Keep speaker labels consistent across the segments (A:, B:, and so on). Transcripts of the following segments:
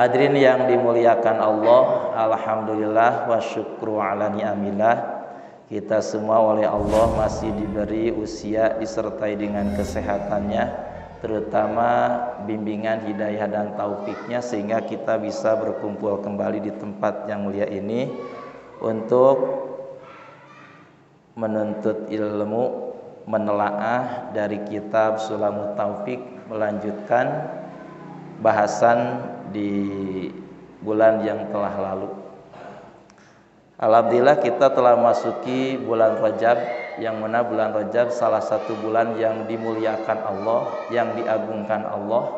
A: Hadirin yang dimuliakan Allah, alhamdulillah wa syukru ala ni'amillah. Kita semua oleh Allah masih diberi usia disertai dengan kesehatannya, terutama bimbingan hidayah dan taufiknya, sehingga kita bisa berkumpul kembali di tempat yang mulia ini untuk menuntut ilmu, menelaah dari kitab Sulamut Taufik, melanjutkan bahasan di bulan yang telah lalu. Alhamdulillah kita telah masuki bulan Rajab, yang mana bulan Rajab salah satu bulan yang dimuliakan Allah, yang diagungkan Allah.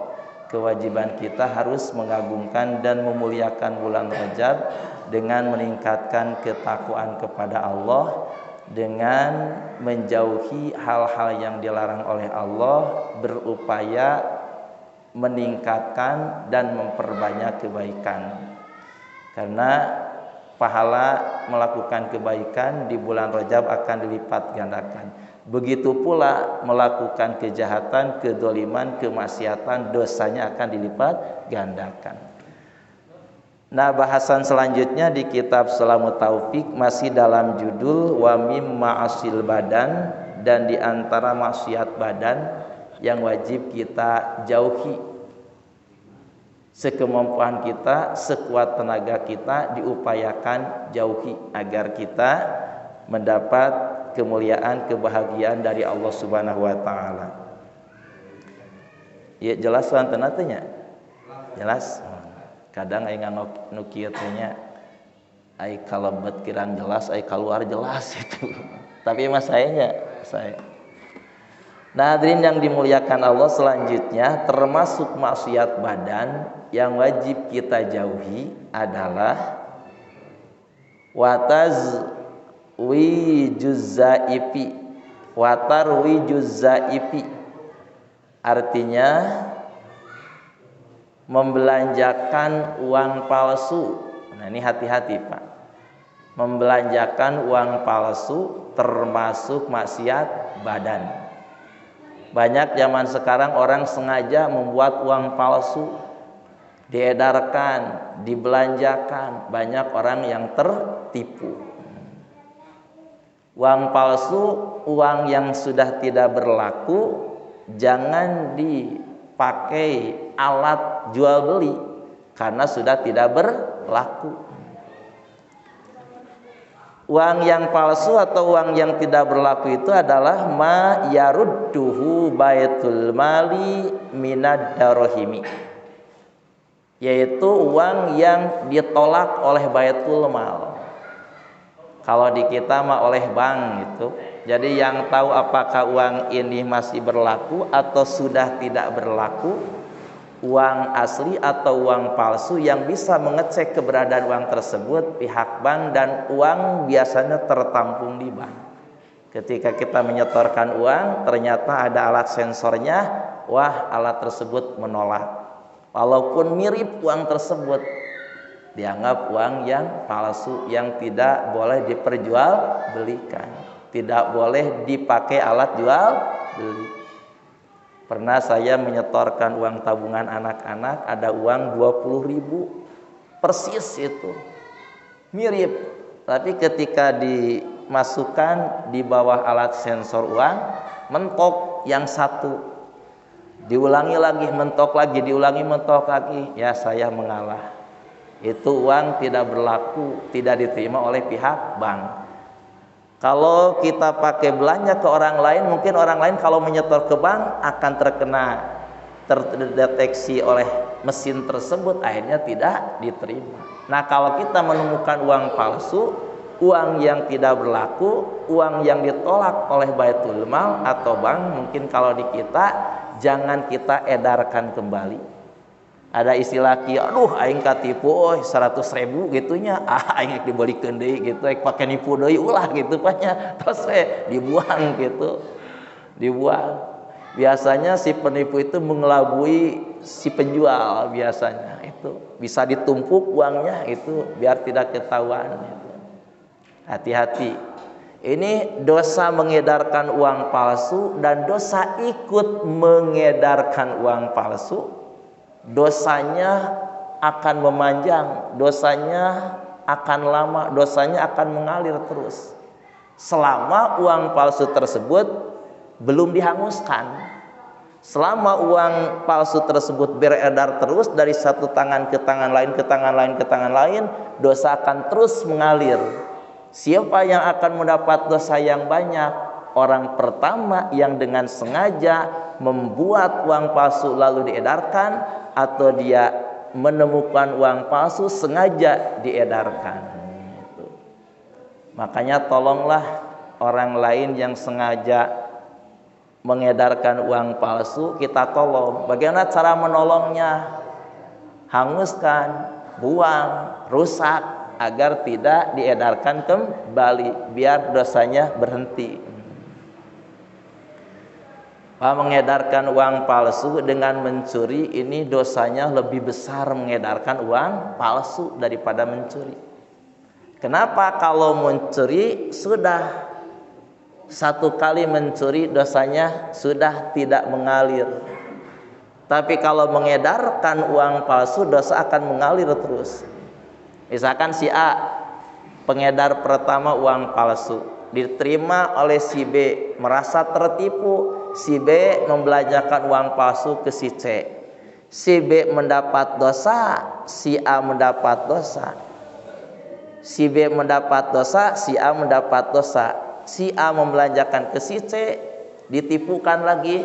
A: Kewajiban kita harus mengagungkan dan memuliakan bulan Rajab dengan meningkatkan ketakwaan kepada Allah, dengan menjauhi hal-hal yang dilarang oleh Allah, berupaya meningkatkan dan memperbanyak kebaikan. Karena pahala melakukan kebaikan di bulan Rajab akan dilipat gandakan. Begitu pula melakukan kejahatan, kedzaliman, kemaksiatan, dosanya akan dilipat gandakan. Nah, bahasan selanjutnya di kitab Sulamut Taufik masih dalam judul wa mim ma'asil badan, dan di antara maksiat badan yang wajib kita jauhi. Sekemampuan kita, sekuat tenaga kita diupayakan jauhi agar kita mendapat kemuliaan, kebahagiaan dari Allah Subhanahu wa taala. Ya jelas wonten tanya? Jelas. Kadang aya nu kieu teh nya ai kalebet kirang jelas, ai keluar jelas itu. Tapi mas saya. Nah, hadirin yang dimuliakan Allah, selanjutnya termasuk maksiat badan yang wajib kita jauhi adalah watarwijuzaifi. Artinya membelanjakan uang palsu. Nah, ini hati-hati Pak. Membelanjakan uang palsu termasuk maksiat badan. Banyak zaman sekarang orang sengaja membuat uang palsu, diedarkan, dibelanjakan. Banyak orang yang tertipu. Uang palsu, uang yang sudah tidak berlaku, jangan dipakai alat jual beli karena sudah tidak berlaku. Uang yang palsu atau uang yang tidak berlaku itu adalah ma yarudduhu baitul mali minad darahimi, yaitu uang yang ditolak oleh baitul mal. Kalau di kita mah oleh bank gitu. Jadi yang tahu apakah uang ini masih berlaku atau sudah tidak berlaku, uang asli atau uang palsu, yang bisa mengecek keberadaan uang tersebut pihak bank, dan uang biasanya tertampung di bank. Ketika kita menyetorkan uang, ternyata ada alat sensornya, wah alat tersebut menolak. Walaupun mirip uang tersebut, dianggap uang yang palsu, yang tidak boleh diperjualbelikan, tidak boleh dipakai alat jual beli. Pernah saya menyetorkan uang tabungan anak-anak, ada uang 20.000, persis itu, mirip. Tapi ketika dimasukkan di bawah alat sensor uang, mentok yang satu, diulangi lagi mentok lagi, diulangi mentok lagi, ya saya mengalah. Itu uang tidak berlaku, tidak diterima oleh pihak bank. Kalau kita pakai belanja ke orang lain, mungkin orang lain kalau menyetor ke bank akan terdeteksi oleh mesin tersebut, akhirnya tidak diterima. Nah, kalau kita menemukan uang palsu, uang yang tidak berlaku, uang yang ditolak oleh baitul mal atau bank, mungkin kalau di kita jangan kita edarkan kembali. Ada istilah kieu, aduh aing katipu 100.000 gitunya, aing dibelikeun deui gitu, aing pake nipu deui ulah gitu nya, terus dibuang gitu. Dibuang. Biasanya si penipu itu mengelabui si penjual, biasanya itu bisa ditumpuk uangnya itu biar tidak ketahuan gitu. Hati-hati. Ini dosa mengedarkan uang palsu dan dosa ikut mengedarkan uang palsu. Dosanya akan memanjang, dosanya akan lama, dosanya akan mengalir terus selama uang palsu tersebut belum dihanguskan. Selama uang palsu tersebut beredar terus dari satu tangan ke tangan lain, ke tangan lain, ke tangan lain, dosa akan terus mengalir. Siapa yang akan mendapat dosa yang banyak? Orang pertama yang dengan sengaja membuat uang palsu lalu diedarkan, atau dia menemukan uang palsu sengaja diedarkan. Makanya tolonglah orang lain yang sengaja mengedarkan uang palsu, kita tolong. Bagaimana cara menolongnya? Hanguskan, buang, rusak, agar tidak diedarkan kembali, biar dosanya berhenti. Mengedarkan uang palsu dengan mencuri, ini dosanya lebih besar mengedarkan uang palsu daripada mencuri. Kenapa? Kalau mencuri sudah satu kali mencuri, dosanya sudah tidak mengalir. Tapi kalau mengedarkan uang palsu, dosa akan mengalir terus. Misalkan si A, pengedar pertama uang palsu, diterima oleh si B, merasa tertipu. Si B membelanjakan uang palsu ke si C. Si B mendapat dosa, si A mendapat dosa. Si B mendapat dosa, si A mendapat dosa. Si A membelanjakan ke si C, ditipukan lagi,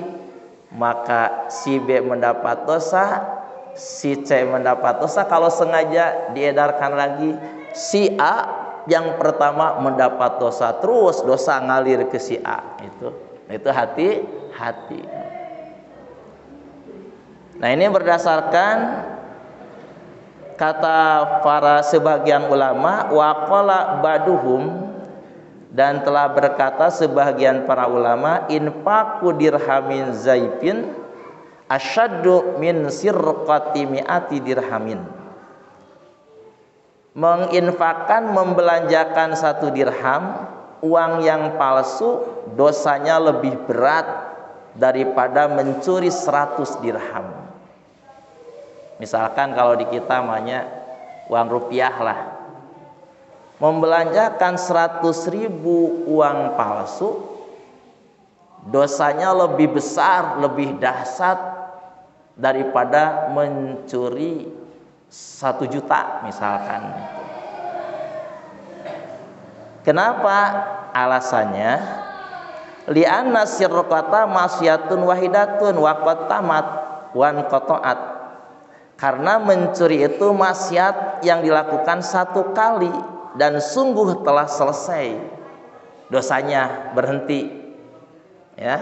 A: maka si B mendapat dosa, si C mendapat dosa. Kalau sengaja diedarkan lagi, si A yang pertama mendapat dosa, terus dosa ngalir ke si A. Itu hati-hati. Nah, ini berdasarkan kata para sebagian ulama, waqala baduhum, dan telah berkata sebagian para ulama, infaqu dirhamin zaifin asyaddu min sirqati mi'ati dirhamin. Menginfakkan, membelanjakan 1 dirham uang yang palsu, dosanya lebih berat daripada mencuri 100 dirham. Misalkan kalau di kita namanya uang rupiah lah, membelanjakan 100.000 uang palsu, dosanya lebih besar, lebih dahsyat daripada mencuri 1 juta misalkan. Kenapa? Alasannya, li'anna sirqata masyatun wahidatun wa qad tamat wan qata'at. Karena mencuri itu maksiat yang dilakukan 1 kali dan sungguh telah selesai, dosanya berhenti, ya.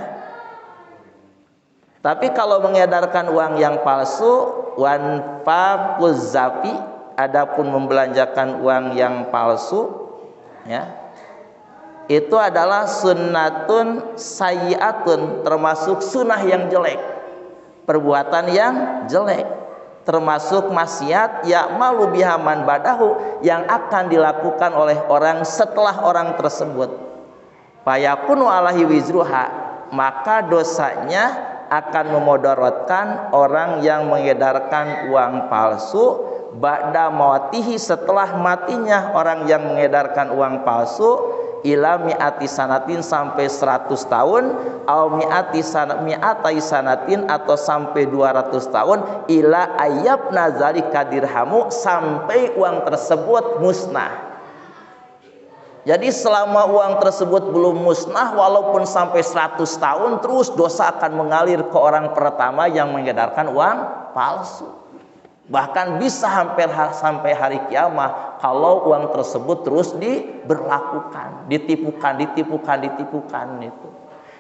A: Tapi kalau mengedarkan uang yang palsu, wan faquz zafi, adapun membelanjakan uang yang palsu, ya, itu adalah sunnatun sayyi'atun, termasuk sunnah yang jelek, perbuatan yang jelek, termasuk maksiat ya'malu biha man badahu, yang akan dilakukan oleh orang setelah orang tersebut. Fayakunu alaihi wizruha, maka dosanya akan memudaratkan orang yang mengedarkan uang palsu ba'da mawatihi, setelah matinya orang yang mengedarkan uang palsu, ila mi'ati sanatin, sampai 100 tahun, au mi'atai sanatin, atau sampai 200 tahun, ila ayyabna zalika dirhamu, sampai uang tersebut musnah. Jadi selama uang tersebut belum musnah, walaupun sampai 100 tahun, terus dosa akan mengalir ke orang pertama yang mengedarkan uang palsu. Bahkan bisa hampir sampai hari kiamat kalau uang tersebut terus diberlakukan, ditipukan itu.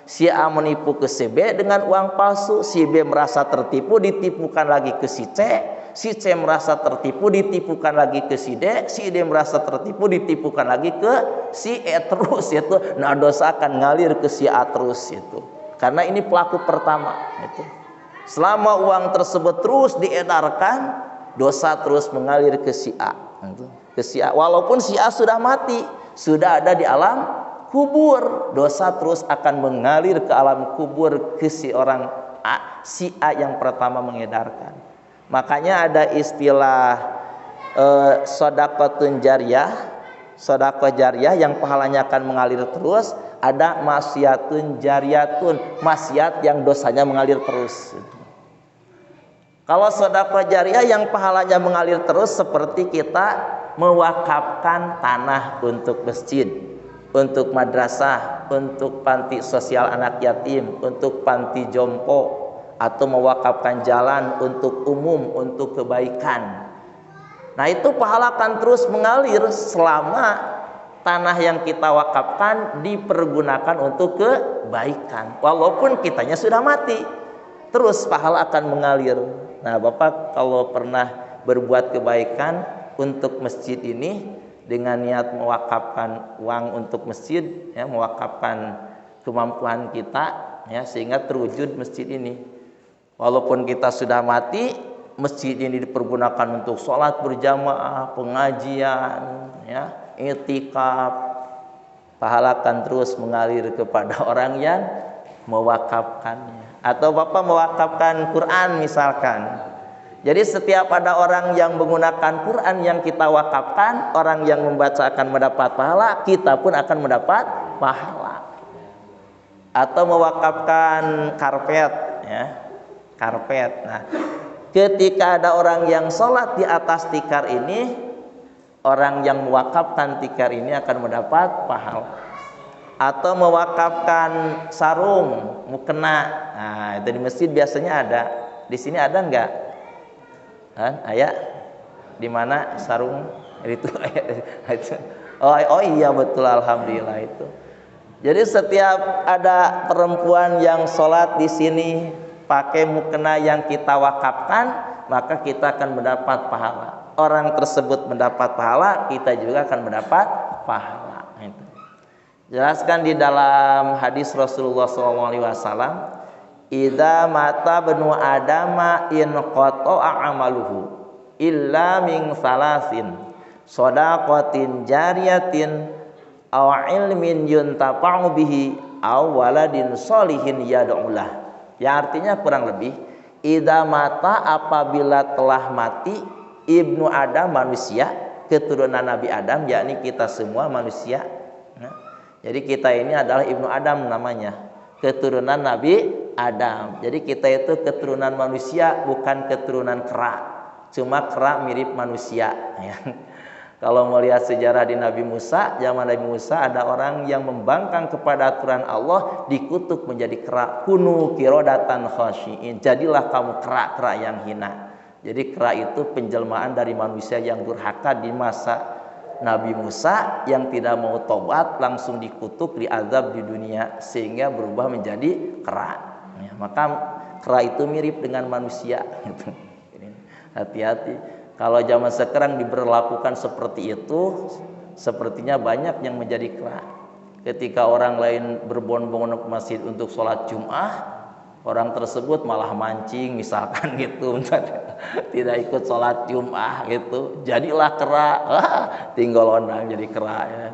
A: Si A menipu ke si B dengan uang palsu, si B merasa tertipu, ditipukan lagi ke si C merasa tertipu, ditipukan lagi ke si D merasa tertipu, ditipukan lagi ke si E, terus itu. Nah, dosa akan ngalir ke si A terus itu. Karena ini pelaku pertama itu. Selama uang tersebut terus diedarkan, dosa terus mengalir ke si A. Ke si A, walaupun si A sudah mati, sudah ada di alam kubur, dosa terus akan mengalir ke alam kubur ke si orang A, si A yang pertama mengedarkan. Makanya ada istilah sedekahun jariyah, sedekah jariyah yang pahalanya akan mengalir terus, ada maksiatun jariyatun, maksiat yang dosanya mengalir terus. Kalau sedekah jariyah yang pahalanya mengalir terus seperti kita mewakafkan tanah untuk masjid, untuk madrasah, untuk panti sosial anak yatim, untuk panti jompo, atau mewakafkan jalan untuk umum, untuk kebaikan. Nah itu pahala akan terus mengalir selama tanah yang kita wakafkan dipergunakan untuk kebaikan. Walaupun kitanya sudah mati, terus pahala akan mengalir. Nah Bapak kalau pernah berbuat kebaikan untuk masjid ini dengan niat mewakafkan uang untuk masjid, ya, mewakafkan kemampuan kita, ya, sehingga terwujud masjid ini. Walaupun kita sudah mati, masjid ini dipergunakan untuk sholat berjamaah, pengajian, ya, i'tikaf, pahala akan terus mengalir kepada orang yang mewakafkannya. Atau Bapak mewakafkan Quran misalkan, jadi setiap ada orang yang menggunakan Quran yang kita wakafkan, orang yang membaca akan mendapat pahala, kita pun akan mendapat pahala. Atau mewakafkan karpet, ya, karpet. Nah, ketika ada orang yang sholat di atas tikar ini, orang yang mewakafkan tikar ini akan mendapat pahala. Atau mewakafkan sarung, mukena. Nah, itu di masjid biasanya ada. Di sini ada enggak? Ayah, di mana sarung itu? Oh iya betul, alhamdulillah itu. Jadi setiap ada perempuan yang sholat di sini pakai mukena yang kita wakafkan, maka kita akan mendapat pahala. Orang tersebut mendapat pahala, kita juga akan mendapat pahala. Itu. Jelaskan di dalam hadis Rasulullah SAW, idza mata benu adama in qata'a amaluhu illa min salasin shadaqatin jariyatin aw ilmin yuntafa'u bihi aw waladin sholihin yad'ulah. Ya artinya kurang lebih, idza mata apabila telah mati ibnu Adam manusia, keturunan Nabi Adam, yakni kita semua manusia. Jadi kita ini adalah ibnu Adam namanya, keturunan Nabi Adam. Jadi kita itu keturunan manusia, bukan keturunan kera. Cuma kera mirip manusia, ya. Kalau melihat sejarah di Nabi Musa, zaman Nabi Musa ada orang yang membangkang kepada aturan Allah, dikutuk menjadi kera. Kunu kirodatan khasyiin, jadilah kamu kera-kera yang hina. Jadi kera itu penjelmaan dari manusia yang durhaka di masa Nabi Musa, yang tidak mau tobat langsung dikutuk, diazab di dunia sehingga berubah menjadi kera. Ya, maka kera itu mirip dengan manusia. Hati-hati. Kalau zaman sekarang diberlakukan seperti itu, sepertinya banyak yang menjadi kera. Ketika orang lain berbondong-bondong ke masjid untuk sholat Jum'ah, orang tersebut malah mancing misalkan gitu, tidak ikut sholat Jum'ah gitu, jadilah kera, tinggal onang jadi kera, ya.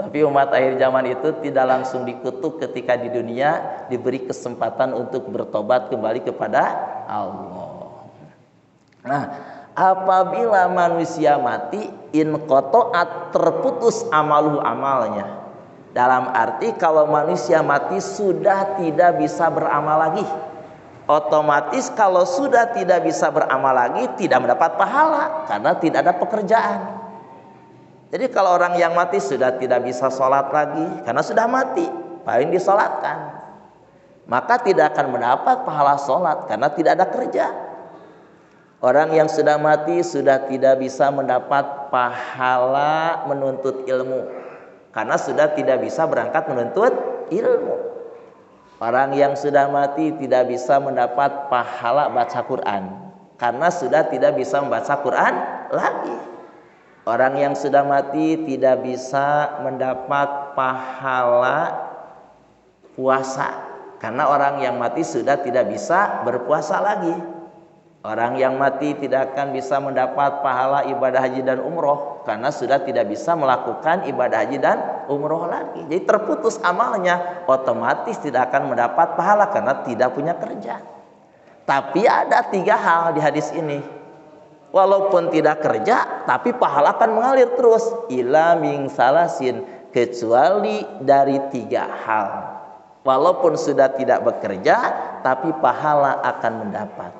A: Tapi umat akhir zaman itu tidak langsung dikutuk ketika di dunia, diberi kesempatan untuk bertobat kembali kepada Allah. Nah, apabila manusia mati, in qata'at, terputus amaluhu, amalnya. Dalam arti kalau manusia mati sudah tidak bisa beramal lagi. Otomatis kalau sudah tidak bisa beramal lagi, tidak mendapat pahala karena tidak ada pekerjaan. Jadi kalau orang yang mati sudah tidak bisa sholat lagi karena sudah mati, paling disolatkan, maka tidak akan mendapat pahala sholat karena tidak ada kerja. Orang yang sudah mati sudah tidak bisa mendapat pahala menuntut ilmu karena sudah tidak bisa berangkat menuntut ilmu. Orang yang sudah mati tidak bisa mendapat pahala baca Quran karena sudah tidak bisa membaca Quran lagi. Orang yang sudah mati tidak bisa mendapat pahala puasa karena orang yang mati sudah tidak bisa berpuasa lagi. Orang yang mati tidak akan bisa mendapat pahala ibadah haji dan umroh karena sudah tidak bisa melakukan ibadah haji dan umroh lagi. Jadi terputus amalnya, otomatis tidak akan mendapat pahala karena tidak punya kerja. Tapi ada 3 hal di hadis ini. Walaupun tidak kerja, tapi pahala akan mengalir terus. Ila min salasin, kecuali dari 3 hal. Walaupun sudah tidak bekerja, tapi pahala akan mendapat.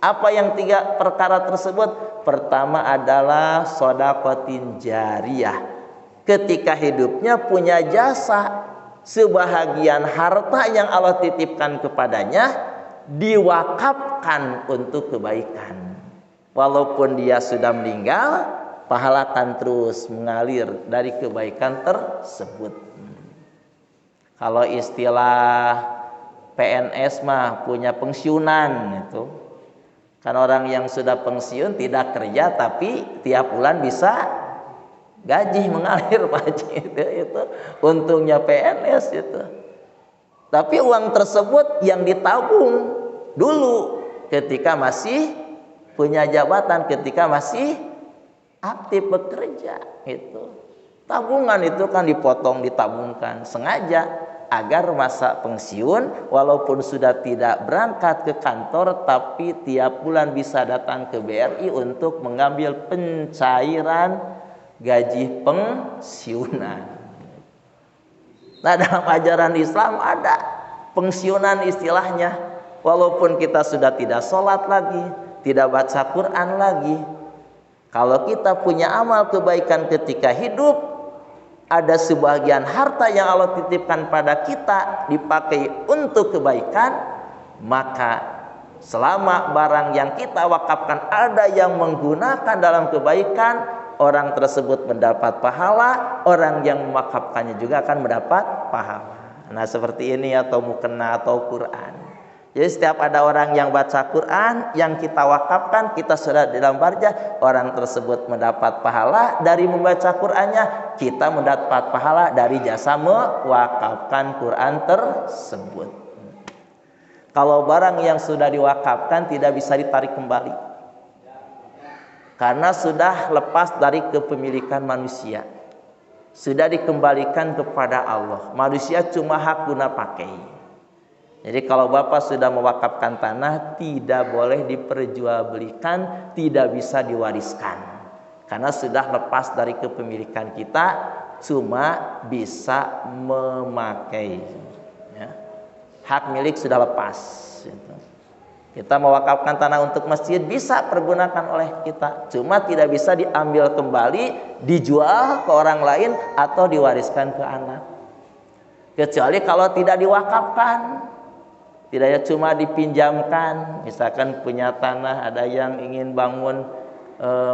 A: Apa yang 3 perkara tersebut? Pertama adalah shadaqatin jariyah. Ketika hidupnya punya jasa, sebahagian harta yang Allah titipkan kepadanya diwakafkan untuk kebaikan. Walaupun dia sudah meninggal, pahala akan terus mengalir dari kebaikan tersebut. Kalau istilah PNS mah punya pensiunan itu. Kan orang yang sudah pensiun tidak kerja tapi tiap bulan bisa gaji mengalir Pak Haji itu untungnya PNS itu. Tapi uang tersebut yang ditabung dulu ketika masih punya jabatan, ketika masih aktif bekerja itu. Tabungan itu kan dipotong, ditabungkan sengaja agar masa pensiun walaupun sudah tidak berangkat ke kantor tapi tiap bulan bisa datang ke BRI untuk mengambil pencairan gaji pensiunan. Nah, dalam ajaran Islam ada pensiunan istilahnya. Walaupun kita sudah tidak sholat lagi, tidak baca Quran lagi, kalau kita punya amal kebaikan ketika hidup, ada sebagian harta yang Allah titipkan pada kita dipakai untuk kebaikan, maka selama barang yang kita wakafkan ada yang menggunakan dalam kebaikan, orang tersebut mendapat pahala, orang yang mewakafkannya juga akan mendapat pahala. Nah, seperti ini atau mukena atau Quran. Jadi setiap ada orang yang baca Quran yang kita wakafkan, kita sudah di dalam barjah, orang tersebut mendapat pahala dari membaca Qurannya, kita mendapat pahala dari jasa mewakafkan Quran tersebut. Kalau barang yang sudah diwakafkan tidak bisa ditarik kembali, karena sudah lepas dari kepemilikan manusia, sudah dikembalikan kepada Allah. Manusia cuma hak guna pakai. Jadi kalau Bapak sudah mewakafkan tanah, tidak boleh diperjualbelikan, tidak bisa diwariskan. Karena sudah lepas dari kepemilikan kita, cuma bisa memakai. Ya. Hak milik sudah lepas. Kita mewakafkan tanah untuk masjid, bisa pergunakan oleh kita. Cuma tidak bisa diambil kembali, dijual ke orang lain, atau diwariskan ke anak. Kecuali kalau tidak diwakafkan. Tidak ya cuma dipinjamkan, misalkan punya tanah, ada yang ingin bangun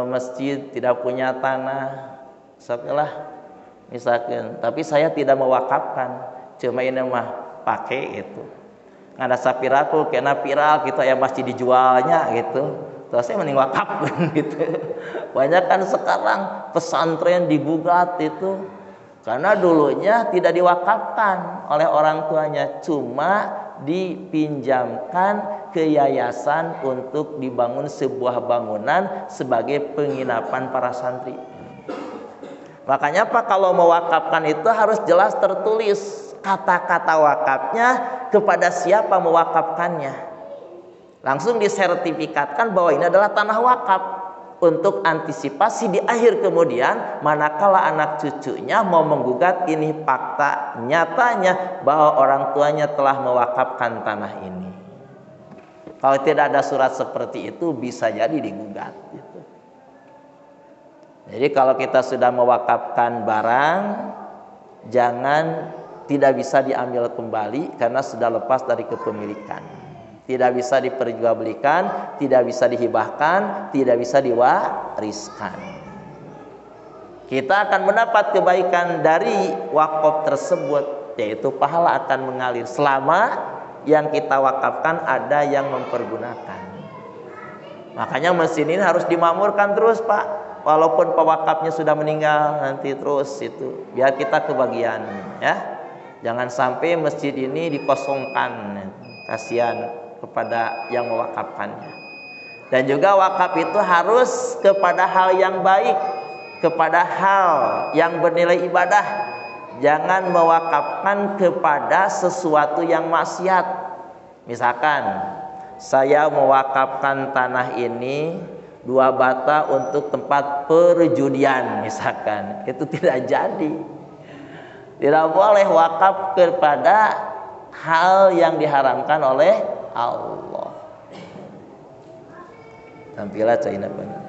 A: masjid, tidak punya tanah, setelah misalkan, tapi saya tidak mewakafkan, cuma ini mah pakai itu. Ada sapiraku kena viral gitu ya, masjid dijualnya gitu, terus saya mending wakafkan gitu. Banyak kan sekarang pesantren digugat itu, karena dulunya tidak diwakafkan oleh orang tuanya, cuma dipinjamkan ke yayasan untuk dibangun sebuah bangunan sebagai penginapan para santri. Makanya Pak, kalau mewakafkan itu harus jelas tertulis kata-kata wakafnya, kepada siapa mewakafkannya. Langsung disertifikatkan bahwa ini adalah tanah wakaf, untuk antisipasi di akhir kemudian manakala anak cucunya mau menggugat, ini fakta nyatanya bahwa orang tuanya telah mewakafkan tanah ini. Kalau tidak ada surat seperti itu bisa jadi digugat gitu. Jadi kalau kita sudah mewakafkan barang, jangan tidak bisa diambil kembali karena sudah lepas dari kepemilikan. Tidak bisa diperjualbelikan, tidak bisa dihibahkan, tidak bisa diwariskan. Kita akan mendapat kebaikan dari wakaf tersebut, yaitu pahala akan mengalir selama yang kita wakafkan ada yang mempergunakan. Makanya mesin ini harus dimakmurkan terus Pak, walaupun pewakafnya sudah meninggal, nanti terus itu biar kita kebagian ya. Jangan sampai masjid ini dikosongkan, kasihan kepada yang mewakafkannya. Dan juga wakaf itu harus kepada hal yang baik, kepada hal yang bernilai ibadah. Jangan mewakafkan kepada sesuatu yang maksiat. Misalkan saya mewakafkan tanah ini 2 bata untuk tempat perjudian misalkan, itu tidak jadi. Tidak boleh wakaf kepada hal yang diharamkan oleh Allah. Tampilah China benar.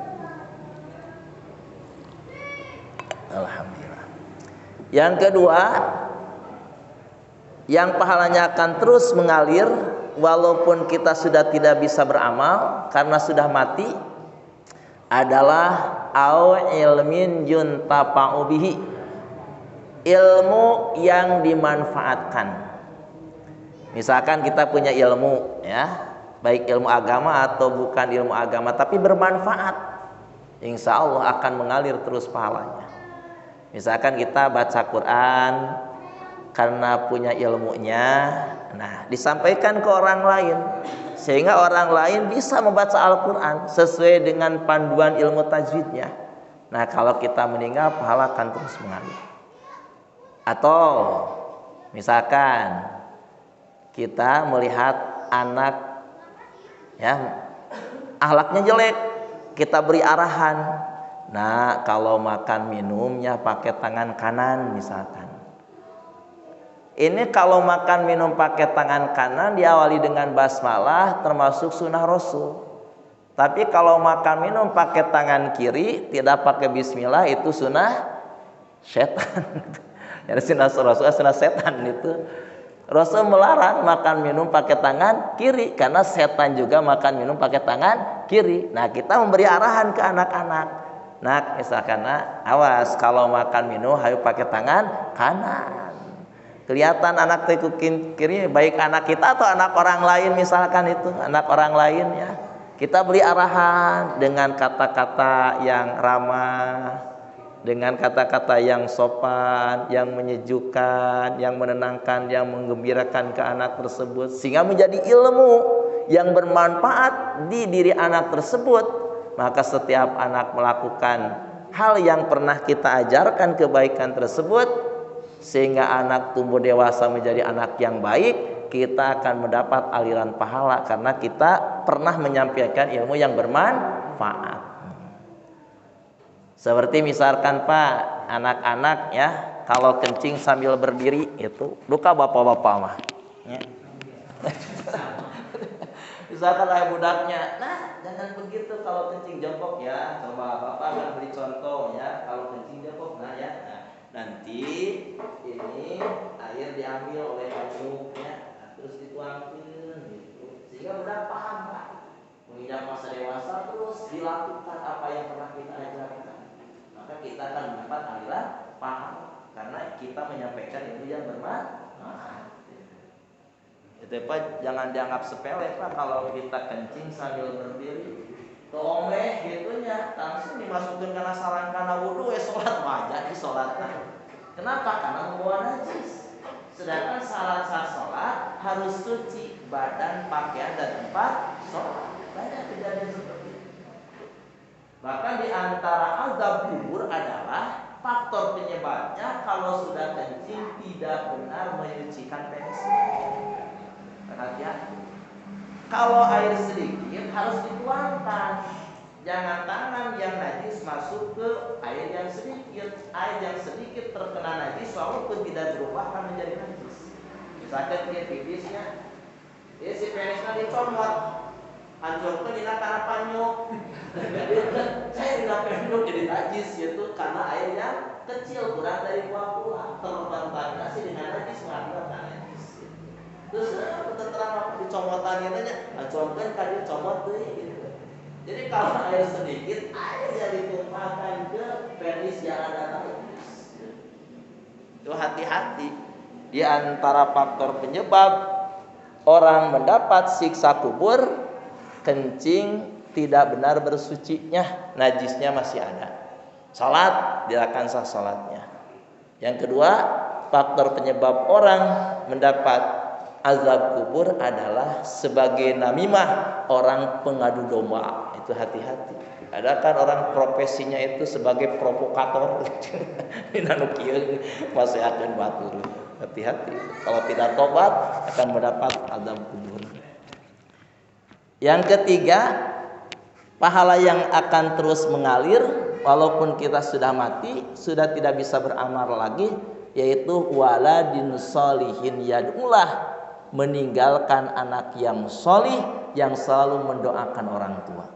A: Alhamdulillah. Yang kedua, yang pahalanya akan terus mengalir walaupun kita sudah tidak bisa beramal karena sudah mati, adalah au ilmin yuntafa'u bihi, ilmu yang dimanfaatkan. Misalkan kita punya ilmu, ya, baik ilmu agama atau bukan ilmu agama, tapi bermanfaat, insya Allah akan mengalir terus pahalanya. Misalkan kita baca Quran karena punya ilmunya, nah disampaikan ke orang lain sehingga orang lain bisa membaca Al-Quran sesuai dengan panduan ilmu tajwidnya. Nah kalau kita meninggal, pahala akan terus mengalir. Atau misalkan kita melihat anak, ya, akhlaknya jelek, kita beri arahan. Nah kalau makan minumnya pakai tangan kanan misalkan. Ini kalau makan minum pakai tangan kanan diawali dengan basmalah, termasuk sunnah Rasul. Tapi kalau makan minum pakai tangan kiri tidak pakai bismillah, itu sunnah setan. Jadi sunnah Rasul, sunnah setan itu. Rasul melarang makan minum pakai tangan kiri karena setan juga makan minum pakai tangan kiri. Nah kita memberi arahan ke anak-anak. Nah misalkan, awas kalau makan minum harus pakai tangan kanan. Kelihatan anak tekukin kiri, baik anak kita atau anak orang lain, misalkan itu anak orang lain, ya, kita beri arahan dengan kata-kata yang ramah, dengan kata-kata yang sopan, yang menyejukkan, yang menenangkan, yang menggembirakan ke anak tersebut, sehingga menjadi ilmu yang bermanfaat di diri anak tersebut. Maka setiap anak melakukan hal yang pernah kita ajarkan kebaikan tersebut, sehingga anak tumbuh dewasa menjadi anak yang baik, kita akan mendapat aliran pahala karena kita pernah menyampaikan ilmu yang bermanfaat. Seperti misalkan Pak, anak-anak, ya, kalau kencing sambil berdiri itu duka bapak-bapak mah, ya. Misalkan ayah budaknya, nah jangan begitu kalau kencing jongkok, ya. Coba bapak akan beri contoh, ya, kalau kencing jongkok, nah, ya. Nah, nanti ini air diambil oleh payungnya, nah, terus dituangkan gitu, sehingga budak paham Pak. Menginjak masa dewasa terus dilakukan apa yang pernah kita ajarkan, maka kita akan mendapat aliran pahala karena kita menyampaikan itu yang bermanfaat. Itu Pak, jangan dianggap sepele Pak kalau kita kencing sambil berdiri. Omeh gitunya, langsung dimasukin karena saran karena wudhu, sholat wajah di sholatnya. Kenapa? Karena membawa najis. Sedangkan syarat sah sholat harus suci badan, pakaian, dan tempat sholat. Banyak kejadian seperti itu. Bahkan di antara azab kubur adalah faktor penyebabnya kalau sudah kencing tidak benar menyucikan penisnya. Perhatian. Kalau air sedikit harus dituangkan. Jangan tangan yang najis masuk ke air yang sedikit. Air yang sedikit terkena najis walaupun tidak berubah akan menjadi najis. Misalkan dia pipisnya, dia si penisnya dicomot, hancurkan tidak karena panyuk. Saya tidak panyuk jadi najis, yaitu karena air yang kecil kurang dari 20 terkontaminasi dengan najis mengakibatkan najis. Terus terang apa dicomotan itu nya, hancurkan kan dicomot tuh gitu. Jadi kalau air sedikit, air yang ditumpahkan ke penis yang ada najis. Itu hati-hati. Di antara faktor penyebab orang mendapat siksa kubur, kencing tidak benar bersucinya, najisnya masih ada. Salat tidak akan sah salatnya. Yang kedua, faktor penyebab orang mendapat azab kubur adalah sebagai namimah, orang pengadu domba. Itu hati-hati. Ada kan orang profesinya itu sebagai provokator. Inanukieu masih akan batur. Hati-hati. Kalau tidak tobat akan mendapat azab kubur. Yang ketiga, pahala yang akan terus mengalir walaupun kita sudah mati, sudah tidak bisa beramal lagi, yaitu waladin sholihin yad'ulah, meninggalkan anak yang sholih yang selalu mendoakan orang tua.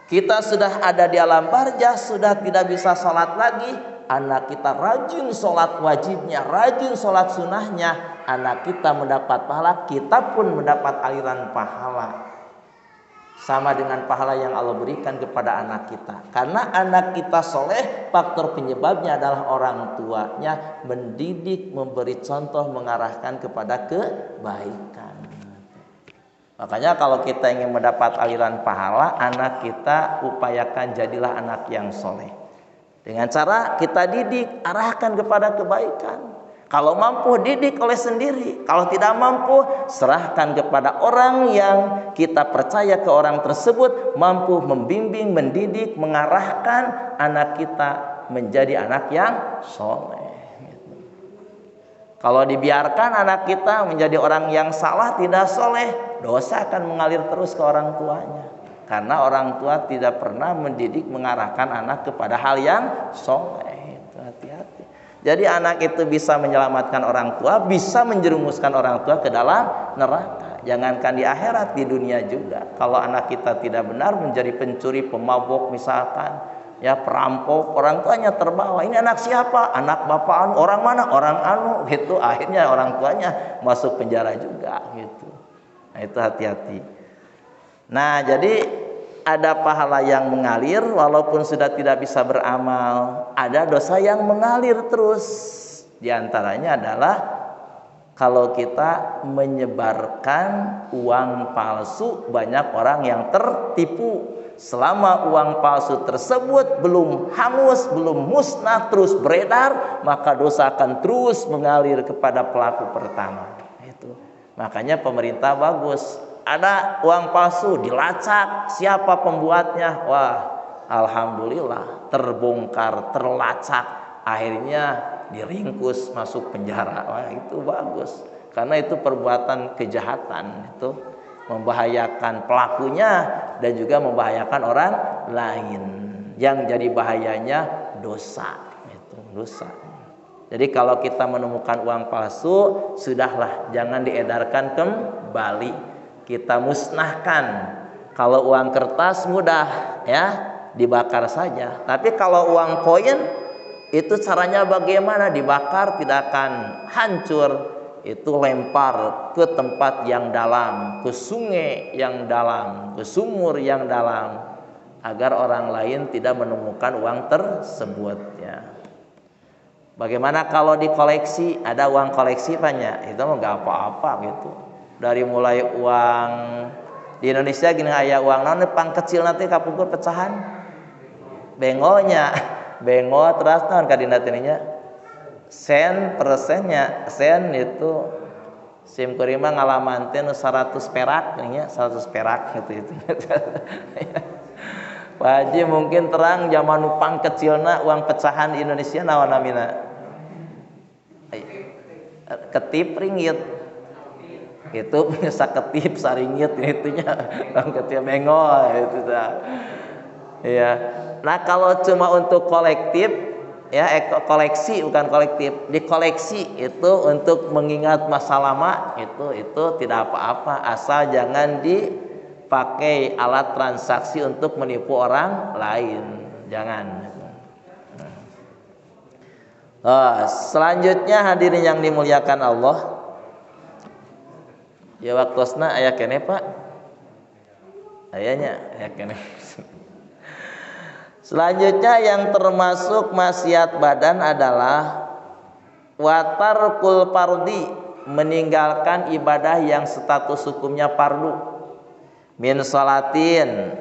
A: Kita sudah ada di alam barzah, sudah tidak bisa sholat lagi, anak kita rajin sholat wajibnya, rajin sholat sunnahnya, anak kita mendapat pahala, kita pun mendapat aliran pahala. Sama dengan pahala yang Allah berikan kepada anak kita. Karena anak kita soleh, faktor penyebabnya adalah orang tuanya mendidik, memberi contoh, mengarahkan kepada kebaikan. Makanya kalau kita ingin mendapat aliran pahala, anak kita upayakan jadilah anak yang soleh. Dengan cara kita didik, arahkan kepada kebaikan. Kalau mampu didik oleh sendiri, kalau tidak mampu serahkan kepada orang yang kita percaya ke orang tersebut mampu membimbing, mendidik, mengarahkan anak kita menjadi anak yang soleh. Kalau dibiarkan anak kita menjadi orang yang salah, tidak soleh, dosa akan mengalir terus ke orang tuanya. Karena orang tua tidak pernah mendidik, mengarahkan anak kepada hal yang soleh. Hati-hati. Jadi anak itu bisa menyelamatkan orang tua, bisa menjerumuskan orang tua ke dalam neraka. Jangankan di akhirat, di dunia juga. Kalau anak kita tidak benar, menjadi pencuri, pemabuk misalkan, ya perampok, orang tuanya terbawa. Ini anak siapa? Anak bapak anu. Orang mana? Orang anu. Gitu. Akhirnya orang tuanya masuk penjara juga. Gitu. Nah itu hati-hati. Nah jadi ada pahala yang mengalir walaupun sudah tidak bisa beramal, ada dosa yang mengalir terus. Di antaranya adalah kalau kita menyebarkan uang palsu, banyak orang yang tertipu. Selama uang palsu tersebut belum hangus, belum musnah, terus beredar, maka dosa akan terus mengalir kepada pelaku pertama. Itu. Makanya pemerintah bagus. Ada uang palsu dilacak, siapa pembuatnya? Wah, alhamdulillah terbongkar, terlacak, akhirnya diringkus, masuk penjara. Wah, itu bagus. Karena itu perbuatan kejahatan, itu membahayakan pelakunya dan juga membahayakan orang lain. Yang jadi bahayanya dosa, itu dosa. Jadi kalau kita menemukan uang palsu, sudahlah, jangan diedarkan kembali. Kita musnahkan. Kalau uang kertas mudah ya, dibakar saja. Tapi kalau uang koin itu caranya bagaimana? Dibakar tidak akan hancur. Itu lempar ke tempat yang dalam, ke sungai yang dalam, ke sumur yang dalam, agar orang lain tidak menemukan uang tersebut ya. Bagaimana kalau dikoleksi? Ada uang koleksi banyak, itu mah nggak apa-apa gitu. Dari mulai uang di Indonesia gini, aya uang naon pang kecil nanti kapungkur pecahan bengolnya, bengol terus naon kadina teh sen persennya, sen itu sim kurima ngalaman teh 100 perak nya, 100 perak gitu. Pak Haji mungkin terang zaman upang kecilna uang pecahan di Indonesia naon namina? Ketip ringgit. Itu bisa ketip saringgit itunya uang kecil bengol itu dah. Ya. Nah, kalau cuma untuk kolektif ya, koleksi bukan kolektif, dikoleksi itu untuk mengingat masa lama, itu tidak apa-apa, asal jangan dipakai alat transaksi untuk menipu orang lain, jangan. Selanjutnya hadirin yang dimuliakan Allah, ya waktosna aya kene Pak, ayanya aya kene. Selanjutnya yang termasuk maksiat badan adalah watarkul fardi, meninggalkan ibadah yang status hukumnya fardu. Min sholatin,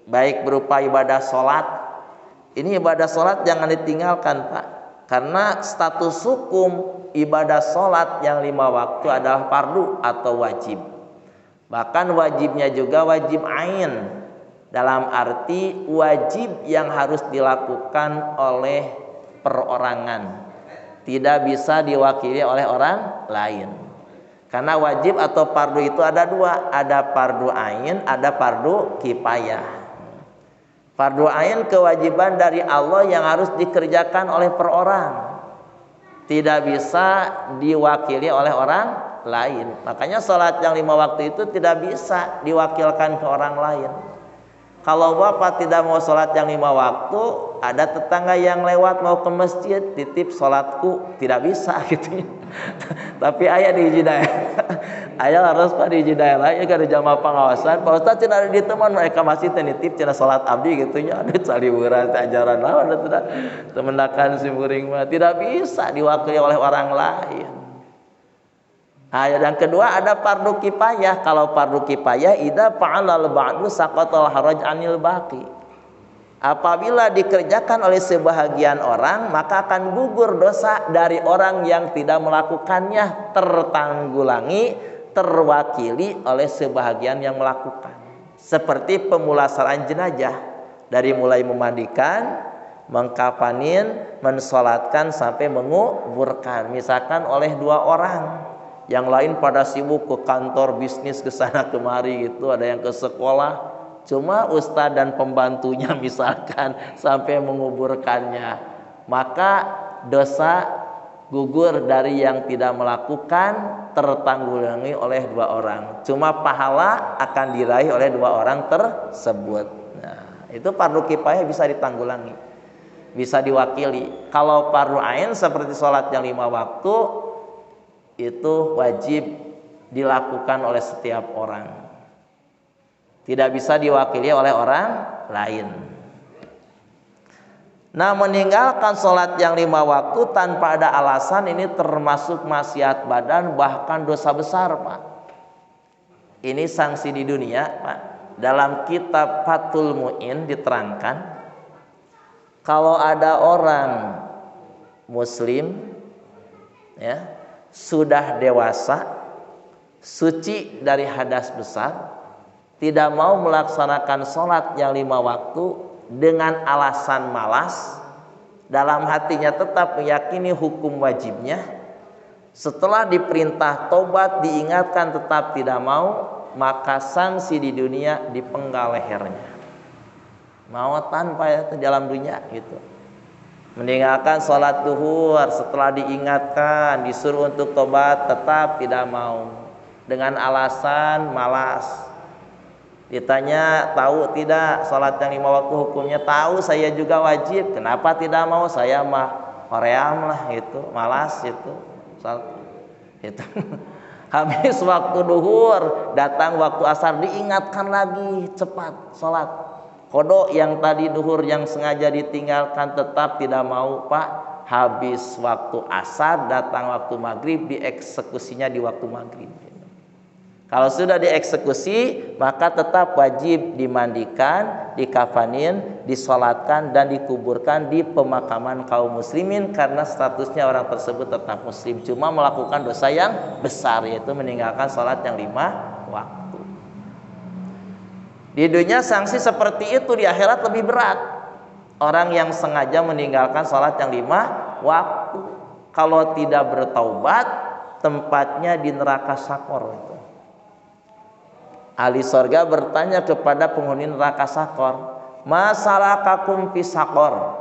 A: baik berupa ibadah sholat. Ini ibadah sholat jangan ditinggalkan Pak, karena status hukum ibadah sholat yang 5 waktu adalah fardu atau wajib. Bahkan wajibnya juga wajib ain, dalam arti wajib yang harus dilakukan oleh perorangan, tidak bisa diwakili oleh orang lain. Karena wajib atau fardu itu ada dua, ada fardu ain, ada fardu kifayah. Fardu ain kewajiban dari Allah yang harus dikerjakan oleh per orang, tidak bisa diwakili oleh orang lain. Makanya sholat yang 5 waktu itu tidak bisa diwakilkan ke orang lain. Kalau bapak tidak mau sholat yang 5 waktu, ada tetangga yang lewat mau ke masjid, titip sholatku, tidak bisa gitu. Tapi ayah di hijidaya, ayah harus pak di hijidaya lah, ya kada jamaah pengawasan. Pak Ustaz tidak ada di teman mereka masih titip cina sholat abdi gitunya, ada saliburan ajaran lah, ada tidak temendakan simburing mah tidak bisa diwakili oleh orang lain. Ayat yang kedua ada fardu kifayah. Kalau fardu kifayah idza fa'alal ba'du saqatal haraj anil baqi. Apabila dikerjakan oleh sebahagian orang, maka akan gugur dosa dari orang yang tidak melakukannya, tertanggulangi, terwakili oleh sebahagian yang melakukan. Seperti pemulasaran jenazah, dari mulai memandikan, mengkafanin, mensolatkan sampai menguburkan, misalkan oleh 2 orang. Yang lain pada sibuk ke kantor, bisnis, ke sana kemari gitu, ada yang ke sekolah. Cuma ustadz dan pembantunya misalkan sampai menguburkannya, maka dosa gugur dari yang tidak melakukan, tertanggulangi oleh 2 orang. Cuma pahala akan diraih oleh 2 orang tersebut. Nah, itu fardu kifayah bisa ditanggulangi, bisa diwakili. Kalau fardu ain seperti sholat yang 5 waktu, itu wajib dilakukan oleh setiap orang, tidak bisa diwakili oleh orang lain. Nah, meninggalkan sholat yang 5 waktu tanpa ada alasan ini termasuk maksiat badan, bahkan dosa besar pak. Ini sanksi di dunia pak. Dalam kitab Fathul Mu'in diterangkan, kalau ada orang muslim ya sudah dewasa, suci dari hadas besar, tidak mau melaksanakan sholat yang 5 waktu dengan alasan malas, dalam hatinya tetap meyakini hukum wajibnya, setelah diperintah tobat diingatkan tetap tidak mau, maka sanksi di dunia dipenggal lehernya, mau tanpa ya dalam dunia gitu. Meninggalkan sholat duhur setelah diingatkan, disuruh untuk tobat tetap tidak mau dengan alasan malas. Ditanya tahu tidak sholat yang 5 waktu hukumnya, tahu saya juga wajib, kenapa tidak mau, saya mah hoream lah itu, malas itu. Habis waktu duhur, datang waktu asar diingatkan lagi, cepat sholat. Kodok yang tadi duhur yang sengaja ditinggalkan tetap tidak mau pak. Habis waktu asar, datang waktu maghrib, dieksekusinya di waktu maghrib. Kalau sudah dieksekusi, maka tetap wajib dimandikan, dikafanin, disolatkan, dan dikuburkan di pemakaman kaum muslimin, karena statusnya orang tersebut tetap muslim, cuma melakukan dosa yang besar, yaitu meninggalkan sholat yang 5 waktu. Di dunia sanksi seperti itu, di akhirat lebih berat. Orang yang sengaja meninggalkan sholat yang 5 waktu, kalau tidak bertaubat, tempatnya di neraka Sakor itu. Ahli surga bertanya kepada penghuni neraka Sakor, masalakakum fi Sakor,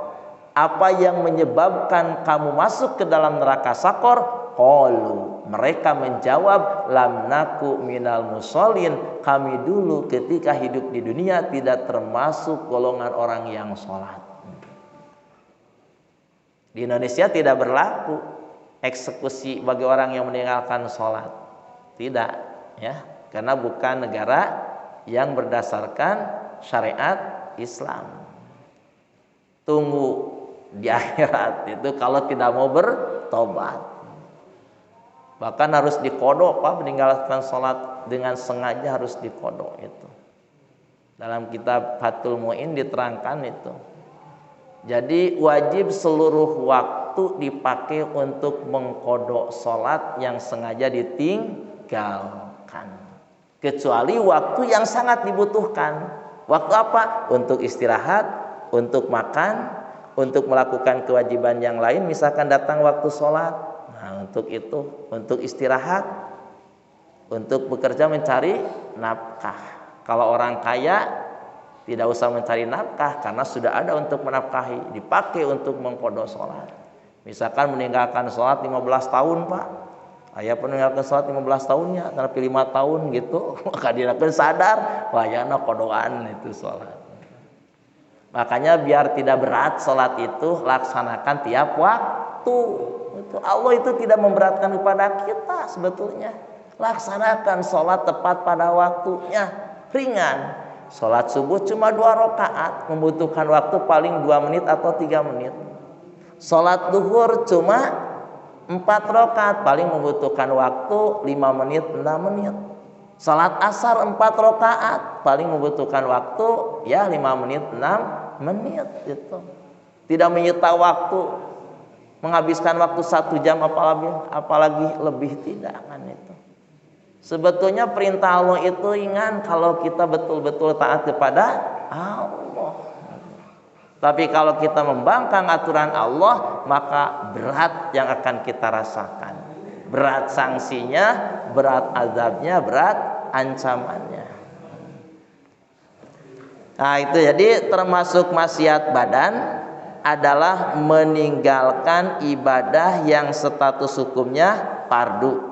A: apa yang menyebabkan kamu masuk ke dalam neraka Sakor? Qalu, mereka menjawab, lam naku minal musholin, kami dulu ketika hidup di dunia tidak termasuk golongan orang yang sholat. Di Indonesia tidak berlaku eksekusi bagi orang yang meninggalkan sholat, tidak ya, karena bukan negara yang berdasarkan syariat Islam. Tunggu di akhirat itu kalau tidak mau bertobat. Bahkan harus dikodok pak, meninggalkan sholat dengan sengaja harus dikodok itu. Dalam kitab Fathul Mu'in diterangkan itu. Jadi wajib seluruh waktu dipakai untuk mengkodok sholat yang sengaja ditinggalkan. Kecuali waktu yang sangat dibutuhkan. Waktu apa? Untuk istirahat, untuk makan, untuk melakukan kewajiban yang lain, misalkan datang waktu sholat. Nah, untuk itu, untuk istirahat, untuk bekerja mencari nafkah. Kalau orang kaya tidak usah mencari nafkah karena sudah ada untuk menafkahi, dipakai untuk mengqadha salat. Misalkan meninggalkan salat 15 tahun, Pak. Aya peninggalkan salat 15 tahunnya, tapi 5 tahun gitu, maka dia sadar wayana qadaan itu salat. Makanya biar tidak berat salat itu laksanakan tiap waktu. Itu Allah itu tidak memberatkan kepada kita sebetulnya. Laksanakan sholat tepat pada waktunya, ringan. Sholat subuh cuma 2 rakaat, membutuhkan waktu paling 2 menit atau 3 menit. Sholat duhur cuma 4 rakaat, paling membutuhkan waktu 5 menit, 6 menit. Sholat asar 4 rakaat, paling membutuhkan waktu ya 5 menit, 6 menit gitu. Tidak menyita waktu, menghabiskan waktu 1 jam apalagi lebih tidak kan itu. Sebetulnya perintah Allah itu ringan kalau kita betul-betul taat kepada Allah. Tapi kalau kita membangkang aturan Allah, maka berat yang akan kita rasakan. Berat sanksinya, berat azabnya, berat ancamannya. Nah itu jadi termasuk maksiat badan adalah meninggalkan ibadah yang status hukumnya fardu,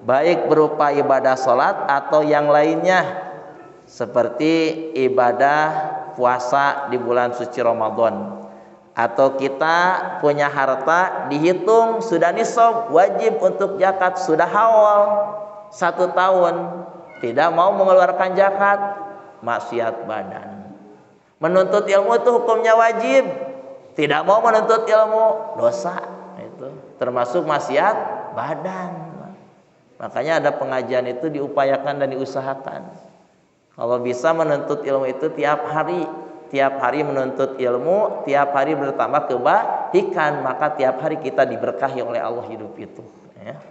A: baik berupa ibadah sholat atau yang lainnya, seperti ibadah puasa di bulan suci Ramadan, atau kita punya harta dihitung sudah nisab wajib untuk zakat, sudah haul 1 tahun tidak mau mengeluarkan zakat, maksiat badan. Menuntut ilmu itu hukumnya wajib, tidak mau menuntut ilmu, dosa. Itu termasuk maksiat badan. Makanya ada pengajian itu diupayakan dan diusahakan. Kalau bisa menuntut ilmu itu tiap hari menuntut ilmu, tiap hari bertambah kebaikan, maka tiap hari kita diberkahi oleh Allah hidup itu. Ya.